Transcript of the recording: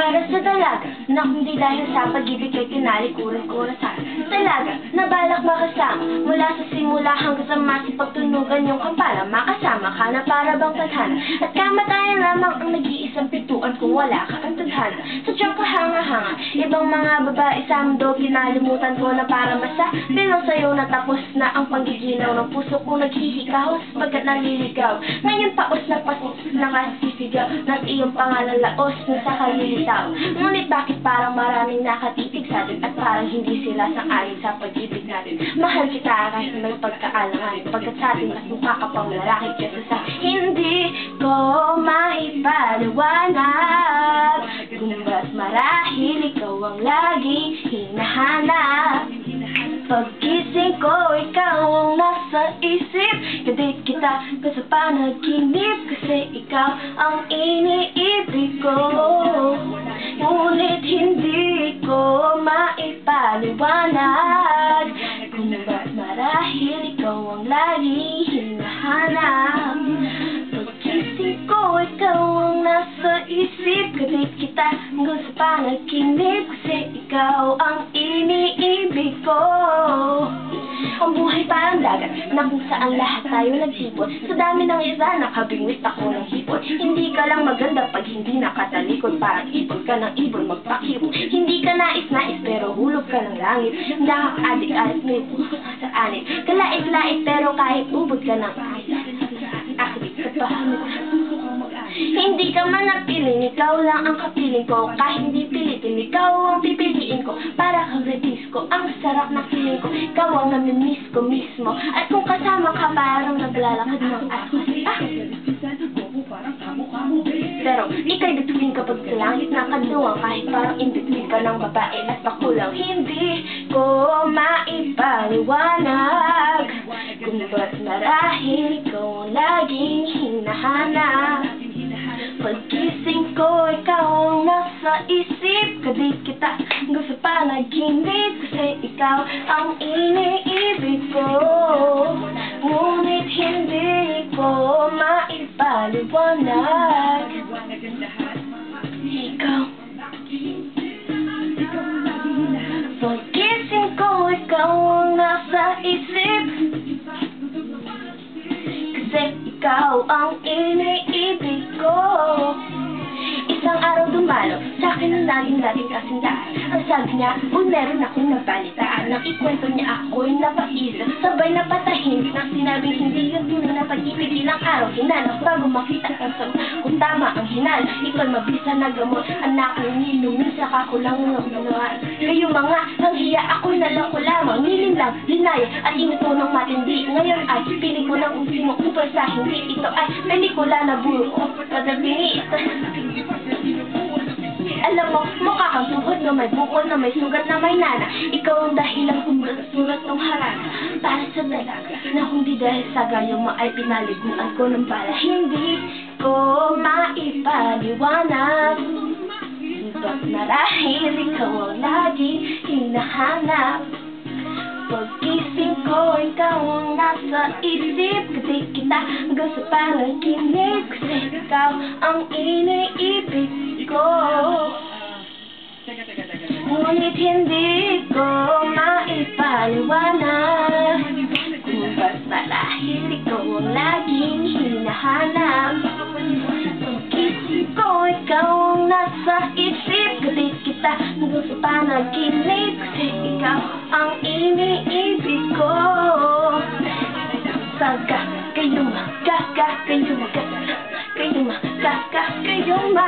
para sa dalaga na kundi dahil sa pag-ibig kay tinalikuran ko na sana. Dalaga na balak makasama mula sa simula hanggang sa masipagtunugan yung kampana. Makasama ka na para bang tadhana at kamatayan lamang ang nag-iisang pintuan kung wala ka ang tadhana. Sadyang kahanga-hanga ibang mga babae sa mundo kinalimutan ko na para masa bilang sa'yo natapos na ang panggiginaw ng puso kong naghihikaw sapagkat naliligaw. Ngayon paos na nakasisigaw ng iyong pangalan laos na sa kalilitaw. Ngunit bakit parang maraming nakatitig sa atin at parang hindi sila sang-ayon sa pag-ibig natin? Mahal kita kahit may pagkaalangan pagkat sa atin mas mukha ka pang lalaki kesa sa hindi ko maipaliwanag kung ba't marahil ikaw ang laging hinahanap. Pagkising ko, ikaw ang nasa isip. Kadit kita ka sa panaginip kasi ikaw ang iniibig ko. Ngunit hindi ko maipaliwanag kung ba't marahil ikaw ang laging hinahanap. Pagkising ko, ikaw ang nasa isip. Kadit kita hanggang sa panaginip kasi ikaw ang iniibig ko. Ang buhay parang dagat na kung saan lahat tayo nagtipon. Sa dami ng isa, nakabingwit ako ng hipon. Hindi ka lang maganda pag hindi nakatalikod. Parang ibon ka ng ibon magpakipon. Hindi ka nais-nais pero hulog ka ng langit. Nakakadik-adik may puso sa anit. Kalait-lait pero kahit ubod ka ng akit sa pahamit. Hindi ka man napiling, ikaw lang ang kapiling ko. Kahit hindi pilitin, ikaw ang pipiliin ko. Para kang redisco, ang sarap na feeling ko. Ikaw ang namimiss ko mismo. At kung kasama ka, parang naglalakad ng pero ika'y bituin kapag sa langit na kaduwang. Kahit parang in-between ka ng babae at pakulang. Hindi ko maipaliwanag kung ba't marahil ikaw ang laging hinahanap. Pagkising ko, ikaw ang nasa isip. Kadit kita hanggang sa panaginip kasi ikaw ang iniibig ko. Ngunit hindi ko maipaliwanag. Ikaw. Pagkising ko, ikaw ang nasa isip kasi ikaw ang iniibig ko. Isang araw dumalo sa akin ang laging kasindaan. Ang sabi niya, meron akong nabalitaan. Nang ikwento niya ako'y napaisip, sabay napatahimik nang sinabing hindi yun tunay na pag-ibig. Ilang araw hinanap bago makita ang sagot kung tama ang hinal. Ikaw mabisa na gamot, anak ng nilumin sa kakulang ng ginawan. Kayo mga nanghiya, ako'y naloko lamang. Nilinlang, linaya at inuto ng matindi. Ngayon ay piling ko ng ultimo upal sa hindi. Ito ay pelikula na buo ko kadabingi. Alam mo, mukha kang tuhod na may bukol na may sugat na may nana. Ikaw ang dahilang sulat ng harana para sa dalaga na hindi dahil sa gayo mo ay pinaliguan ko ng bala. Hindi ko maipaliwanag ba't marahil ikaw ang laging hinahanap. Pagkising ko, ikaw ang nasa isip. Kasi kita hanggang sa panaginip kasi ikaw ang iniibig ko. Ngunit hindi ko maipaliwanag kung ba't marahil ikaw ang laging hinahanap. Pagkising ko, ikaw ang nasa isip. Kasi kita hanggang sa panaginip kasi ikaw ang iniibig ko. Saga, kayo ma, kaka, kayo ma, kaka, kayo ma, kaka, kayo ma.